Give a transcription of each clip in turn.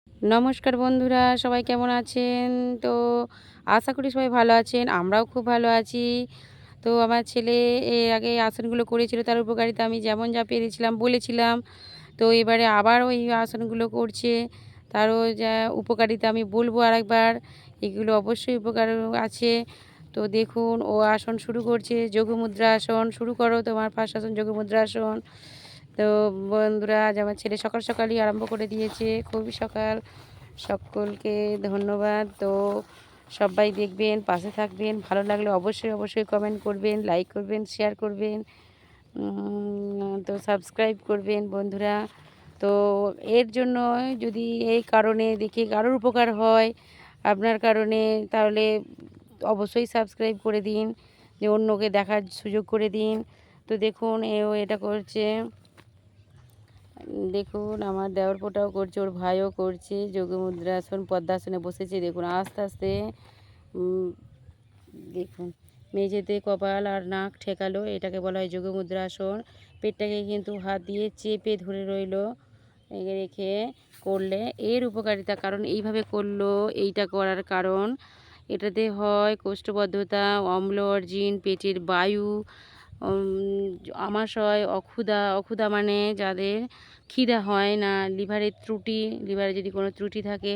নমস্কার বন্ধুরা, সবাই কেমন আছেন? তো আশা করি সবাই ভালো আছেন। আমরাও খুব ভালো আছি। তো আমার ছেলে এর আগে এই আসনগুলো করেছিল, তার উপকারিতা আমি যেমন যা পেরেছিলাম বলেছিলাম। তো এবারে আবার ওই আসনগুলো করছে। তারও যা উপকারিতা আমি বলবো আরেকবার। এগুলো অবশ্যই উপকার আছে। তো দেখুন ও আসন শুরু করছে, যোগমুদ্রা আসন। শুরু করো তোমার ফার্স্ট আসন যোগমুদ্রা আসন। তো বন্ধুরা, আজ আমার ছেলে সকাল সকালই আরম্ভ করে দিয়েছে, খুবই সকাল। সকলকে ধন্যবাদ। তো সবাই দেখবেন, পাশে থাকবেন। ভালো লাগলে অবশ্যই কমেন্ট করবেন, লাইক করবেন, শেয়ার করবেন, তো সাবস্ক্রাইব করবেন বন্ধুরা। তো এর জন্য যদি এই কারণে দেখে কারোর উপকার হয় আপনার কারণে, তাহলে অবশ্যই সাবস্ক্রাইব করে দিন, যে অন্যকে দেখার সুযোগ করে দিন। তো দেখুন এও এটা করছে। দেখুন আমার দেওরপোঁটাও করছে, ওর ভাইও করছে। যোগমুদ্রাসন পদ্মাসনে বসেছে। দেখুন আস্তে আস্তে উম, দেখুন মেঝেতে কপাল আর নাক ঠেকালো, এটাকে বলা হয় যোগমুদ্রাসন। পেটটাকে কিন্তু হাত দিয়ে চেপে ধরে রইলো, রেখে করলে এর উপকারিতা, কারণ এইভাবে করলো, এইটা করার কারণ এটাতে হয় কোষ্ঠবদ্ধতা, অম্ল অর্জিন, পেটের বায়ু, আমাশয়, অক্ষুধা মানে যাদের খিদা হয় না, লিভারের ত্রুটি, লিভারে যদি কোনো ত্রুটি থাকে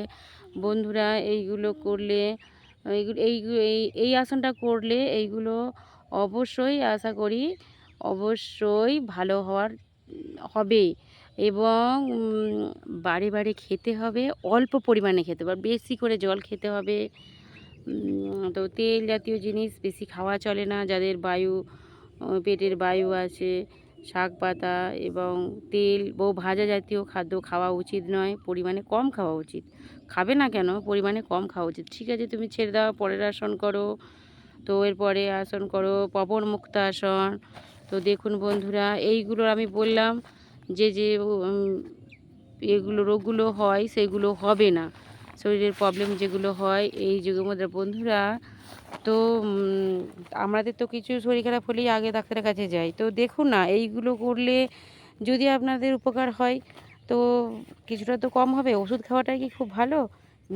বন্ধুরা, এইগুলো করলে, এইগুলো এই এই এই আসনটা করলে এইগুলো অবশ্যই আশা করি অবশ্যই ভালো হওয়ার হবে। এবং বারে বারে খেতে হবে, অল্প পরিমাণে খেতে হবে, বেশি করে জল খেতে হবে। তো তেল জাতীয় জিনিস বেশি খাওয়া চলে না, যাদের পেটের বায়ু আছে। শাক পাতা এবং তেল ভাজা জাতীয় খাদ্য খাওয়া উচিত নয়, পরিমাণে কম খাওয়া উচিত। খাবে না কেন, পরিমাণে কম খাওয়া উচিত। ঠিক আছে, তুমি ছেড়ে দাও, পরের আসন করো। তো এরপরে আসন করো পবন মুক্ত আসন। তো দেখুন বন্ধুরা, এইগুলো আমি বললাম যে যে এগুলো রোগগুলো হয় সেগুলো হবে না, শরীরের প্রবলেম যেগুলো হয় এই যুগের মধ্যে বন্ধুরা। তো আমাদের তো কিছু শরীর খারাপ হলেই আগে ডাক্তারের কাছে যাই। তো দেখুন না, এইগুলো করলে যদি আপনাদের উপকার হয়, তো কিছুটা তো কম হবে। ওষুধ খাওয়াটাই কি খুব ভালো?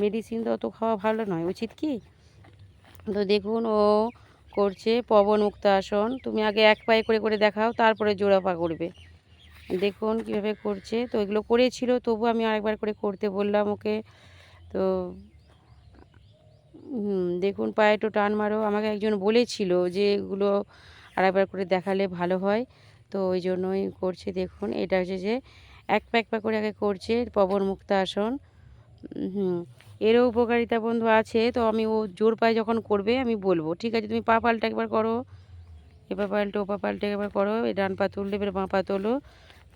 মেডিসিন তো অত খাওয়া ভালো নয়, উচিত কি? তো দেখুন ও করছে পবন মুক্ত আসন। তুমি আগে এক পায়ে করে করে দেখাও, তারপরে জোড়া পা করবে। দেখুন কীভাবে করছে। তো এগুলো করেছিল, তবু আমি আরেকবার করে করতে বললাম ওকে। তো দেখুন পায়ে একটু টান মারো, আমাকে একজন বলেছিল যে এগুলো আরেকবার করে দেখালে ভালো হয়। তো ওই জন্যই করছে। দেখুন এটা হচ্ছে যে এক পা করে আগে করছে পবন মুক্ত আসন। হুম এরও উপকারিতা বন্ধু আছে। তো আমি ও জোর পায়ে যখন করবে আমি বলবো। ঠিক আছে, তুমি পা পাল্টা একবার করো, এ পা পাল্টে ও পা পাল্টে একবার করো। এই ডান পা তুললে এবার বাঁ পা তোলো।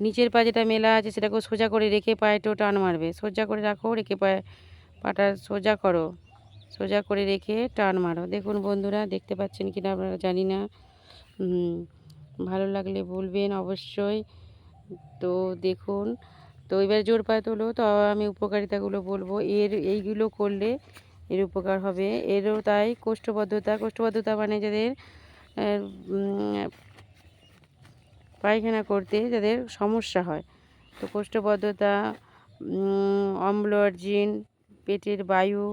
নিচের পা যেটা মেলা আছে সেটাকেও সোজা করে রেখে পায়েটাও টান মারবে। সোজা করে রাখো, রেখে পাটা সোজা করো, সোজা করে রেখে টান মারো। দেখুন বন্ধুরা, দেখতে পাচ্ছেন কিনা আপনারা জানি না। ভালো লাগলে বলবেন অবশ্যই। তো দেখুন, তো এবার জোর পায়ে তোলো। তো আমি উপকারিতাগুলো বলবো। এইগুলো করলে এর উপকার হবে। এরও তাই কোষ্ঠবদ্ধতা মানে যাদের পায়খানা করতে যাদের সমস্যা হয়, তো কোষ্ঠবদ্ধতা, অম্ল অর্জিন, পেটের বায়ু,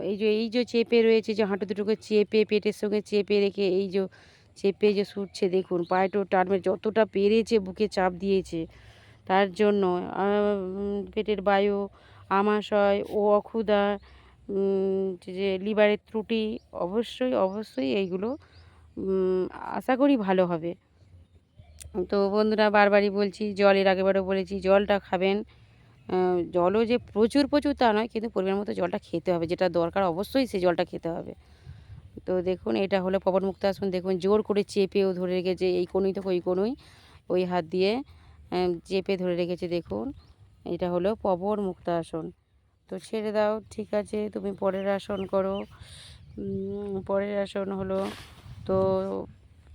এই যে চেপে রয়েছে, যে হাঁটু দুটোকে চেপে পেটের সঙ্গে চেপে রেখে এই যে চেপে যে শুচ্ছে, দেখুন পায়েটো টানবে, যতটা পেরেছে বুকে চাপ দিয়েছে, তার জন্য পেটের বায়ু, আমাশয় ও অক্ষুধা, যে লিভারের ত্রুটি, অবশ্যই এইগুলো আশা করি ভালো হবে। তো বন্ধুরা, বারবারই বলছি, জলের আগেবারও বলেছি জলটা খাবেন। জলও যে প্রচুর তা নয়, কিন্তু পরিমাণ মতো জলটা খেতে হবে, যেটা দরকার অবশ্যই সেই জলটা খেতে হবে। তো দেখুন এটা হলো পবন মুক্ত আসন। দেখুন জোর করে চেপেও ধরে রেখেছে, এই কোনোই থেকে ওই কোনোই, ওই হাত দিয়ে চেপে ধরে রেখেছে। দেখুন এটা হলো পবন মুক্ত আসন। তো ছেড়ে দাও, ঠিক আছে, তুমি পরের আসন করো। পরের আসন হলো, তো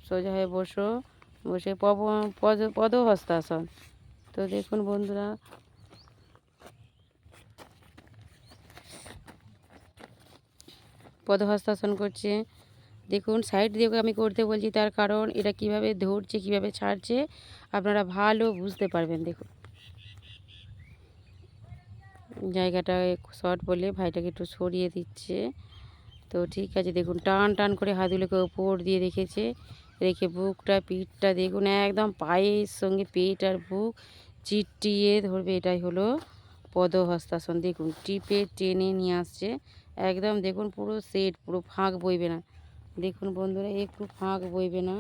সোজা হয়ে বসো, বসে পদহস্তাসন। তো দেখুন বন্ধুরা, পদহস্তাসন করছে। দেখুন সাইড দিয়ে আমি করতে বলছি, তার কারণ এটা কিভাবে ধরছে কিভাবে ছাড়ছে আপনারা ভালো বুঝতে পারবেন। দেখুন জায়গাটা শর্ট বলে ভাইটাকে একটু সরিয়ে দিচ্ছে। তো ঠিক আছে, দেখুন টান টান করে হাতগুলোকে ওপর দিয়ে রেখেছে, রেখে বুকটা পিঠটা দেখুন একদম পায়ের সঙ্গে পেট আর বুক চিটিয়ে ধরবে। এটাই হলো পদহস্তাসন। দেখুন টিপে টেনে নিয়ে আসছে একদম, দেখুন পুরো সেট, পুরো ফাঁক বইবে না। দেখুন বন্ধুরা, একটু ফাঁক বইবে না।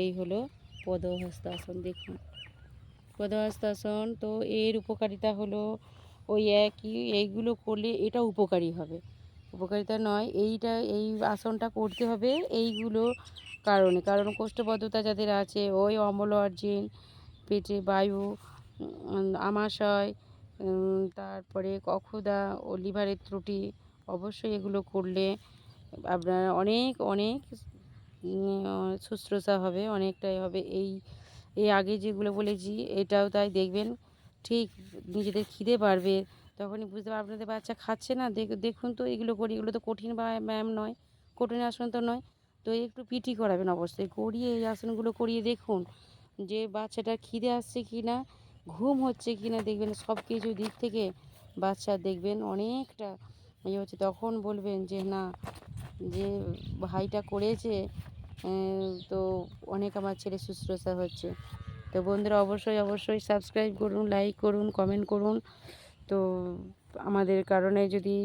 এই হলো পদহস্তাসন। দেখুন পদহস্তাসন, তো এর উপকারিতা হলো ওই একই, এইগুলো করলে এটা উপকারী হবে। উপকারিতা নয়, এই আসনটা করতে হবে এইগুলো কারণে, কারণ কোষ্ঠবদ্ধতা যাদের আছে, ওই অম্ল অর্জিন, পেটে বায়ু, আমাশয়, তারপরে কক্ষুধা ও লিভারের ত্রুটি, অবশ্যই এগুলো করলে আপনার অনেক অনেক শুশ্রূষা হবে, অনেকটাই হবে। এই আগে যেগুলো বলেছি এটাও তাই, দেখবেন ঠিক নিজেদের খিদে বাড়বে, তখনই বুঝতে পারবেন আপনাদের বাচ্চা খাচ্ছে না। দেখুন তো এগুলো করি, এগুলো তো কঠিন ব্যায়াম নয়, কঠিন আসন তো নয়। তো একটু পিটি করাবেন অবশ্যই, করিয়ে এই আসনগুলো করিয়ে দেখুন যে বাচ্চাটার খিদে আসছে কি না, ঘুম হচ্ছে কি না, দেখবেন সব কিছু দিক থেকে বাচ্চা দেখবেন অনেকটা ইয়ে হচ্ছে। তখন বলবেন যে না, যে ভাইটা করেছে, তো অনেক আমার ছেলে শুশ্রূষা হচ্ছে। তো বন্ধুরা অবশ্যই অবশ্যই সাবস্ক্রাইব করুন, লাইক করুন, কমেন্ট করুন। তো আমাদের কারণে যদি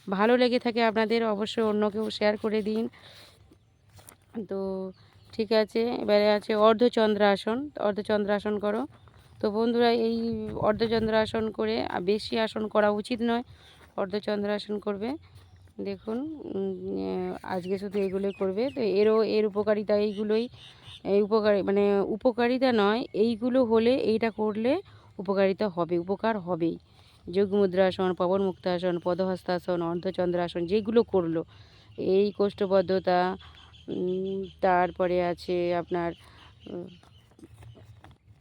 ভালো লেগে থাকে আপনাদের, অবশ্যই অন্যকেও শেয়ার করে দিন। তো ঠিক আছে, এবারে আছে অর্ধচন্দ্রাসন। অর্ধচন্দ্রাসন করো। তো বন্ধুরা এই অর্ধচন্দ্রাসন করে বেশি আসন করা উচিত নয়, অর্ধচন্দ্রাসন করবে। দেখুন আজকে শুধু এগুলোই করবে। তো এর উপকারিতা এইগুলোই, এই মানে উপকারিতা নয়, এইগুলো হলে, এইটা করলে উপকারিতা হবে, উপকার হবেই। যোগ মুদ্রাসন, পবন মুক্তাসন, পদহস্তাসন, অর্ধচন্দ্রাসন যেগুলো করলো, এই কোষ্ঠবদ্ধতা, তারপরে আছে আপনার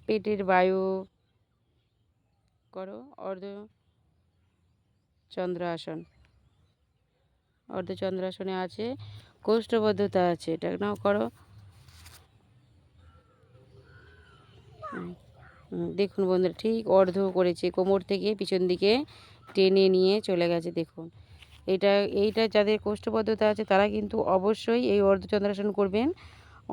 পেটের বায়ু করো অর্ধচন্দ্রাসন। অর্ধচন্দ্রাসনে আছে কোষ্ঠবদ্ধতা আছে, এটা নাও করো। দেখুন বন্ধুরা ঠিক অর্ধ করেছে, কোমর থেকে পিছন দিকে টেনে নিয়ে চলে গেছে। দেখুন এইটা যাদের কোষ্ঠবদ্ধতা আছে তারা কিন্তু অবশ্যই এই অর্ধচন্দ্রাসন করবেন,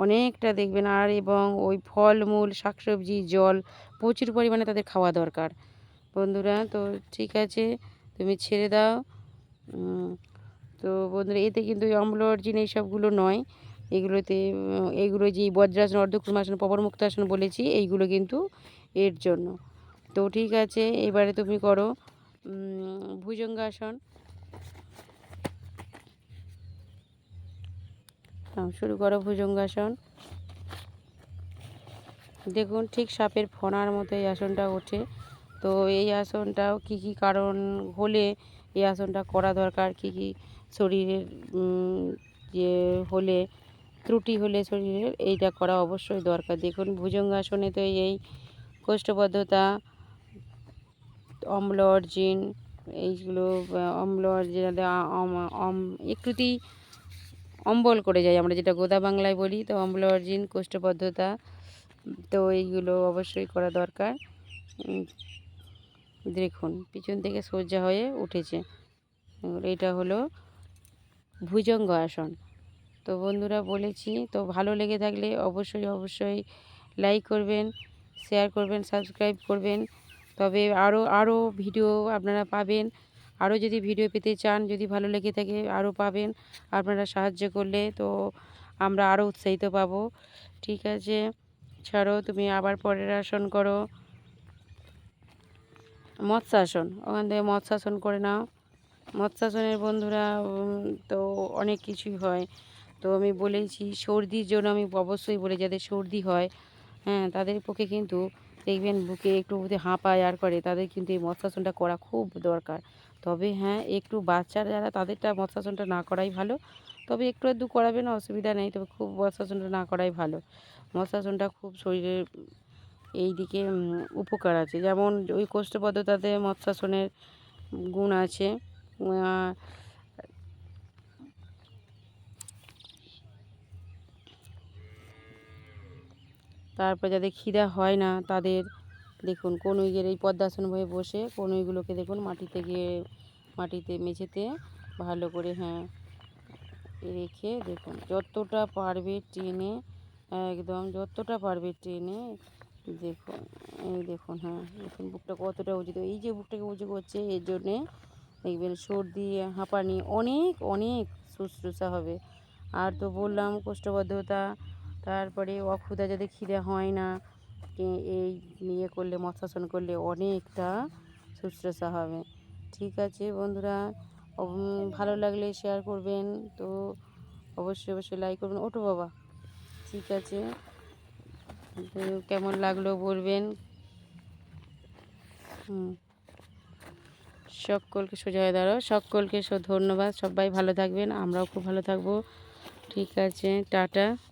অনেকটা দেখবেন। আর এবং ওই ফলমূল, শাকসবজি, জল প্রচুর পরিমাণে তাদের খাওয়া দরকার বন্ধুরা। তো ঠিক আছে, তুমি ছেড়ে দাও। তো বন্ধুরা এতে কিন্তু ওই অম্ল অর্জিন এইসবগুলো নয়, এগুলোতে এইগুলো যে বজ্রাসন, অর্ধকুর্মাসন, পবনমুক্তাসন বলেছি, এইগুলো কিন্তু এর জন্য। তো ঠিক আছে, এবারে তুমি করো ভুজঙ্গাসন। শুরু করো ভুজঙ্গাসন। দেখুন ঠিক সাপের ফণার মতো এই আসনটা ওঠে। তো এই আসনটাও কী কী কারণ হলে এই আসনটা করা দরকার, কী কী শরীরের যে হলে, ত্রুটি হলে শরীরের, এইটা করা অবশ্যই দরকার। দেখুন ভুজঙ্গাসনে তো এই কোষ্ঠবদ্ধতা, অম্ল অর্জিন, এইগুলো অম্ল অর্জিন একটুতেই অম্বল করে যায়, আমরা যেটা গোদা বাংলায় বলি। তো অম্ল অর্জিন, কোষ্ঠবদ্ধতা, তো এইগুলো অবশ্যই করা দরকার। দেখুন পিছন থেকে সোজা হয়ে উঠেছে, এটা হলো ভুজঙ্গ আসন। তো বন্ধুরা বলেছি, তো ভালো লেগে থাকলে অবশ্যই অবশ্যই লাইক করবেন, শেয়ার করবেন, সাবস্ক্রাইব করবেন। তবে আরও ভিডিও আপনারা পাবেন, আরও যদি ভিডিও পেতে চান, যদি ভালো লেগে থাকে আরও পাবেন। আপনারা সাহায্য করলে তো আমরা আরও উৎসাহিত পাবো। ঠিক আছে, ছাড়ো, তুমি আবার পরের আসন করো। মৎস্যাসন, ওখান থেকে মৎস্যাসন করে নাও। মৎস্যাসনের বন্ধুরা তো অনেক কিছুই হয়। তো আমি বলেছি সর্দির জন্য, আমি অবশ্যই বলি যাদের সর্দি হয়, হ্যাঁ তাদের পক্ষে কিন্তু দেখবেন বুকে একটু যদি হাঁপায় আর করে, তাদের কিন্তু এই মৎস্যাসনটা করা খুব দরকার। তবে হ্যাঁ একটু বাচ্চারা যারা, তাদেরটা মৎস্যাসনটা না করাই ভালো। তবে একটু আধটু করাবেন, অসুবিধা নেই, তবে খুব মৎস্যাসনটা না করাই ভালো। মৎস্যাসনটা খুব শরীরের এই দিকে উপকার আছে, যেমন ওই কোষ্ঠবদ্ধতাতে মৎস্যাসনের গুণ আছে। তারপর যাদের খিদা হয় না তাদের দেখুন কনুইয়ের এই পদ্মাসন হয়ে বসে কনুইগুলোকে দেখুন মাটিতে মেঝেতে ভালো করে রেখে দেখুন যতটা পারবে টেনে, একদম যতটা পারবে টেনে দেখুন। এই দেখুন দেখুন বুকটা কতটা উঁচু, তো এই যে বুকটাকে উঁচু করছে এর জন্যে দেখবেন সর্দি হাঁপানি অনেক অনেক শুশ্রূষা হবে। আর তো বললাম কোষ্ঠবদ্ধতা, তারপরে অক্ষুধা যাদের খিদে হয় না, এই করলে মৎস্যাসন করলে অনেকটা শুশ্রূষা হবে। ঠিক আছে বন্ধুরা, ভালো লাগলে শেয়ার করবেন, তো অবশ্যই অবশ্যই লাইক করবেন। ওঠো বাবা, ঠিক আছে, তো কেমন লাগলো বলবেন। সকলকে সোজা হয়ে দাঁড়াও, সকলকে ধন্যবাদ, সবাই ভালো থাকবেন, আমরাও খুব ভালো থাকবো। ঠিক আছে, টাটা।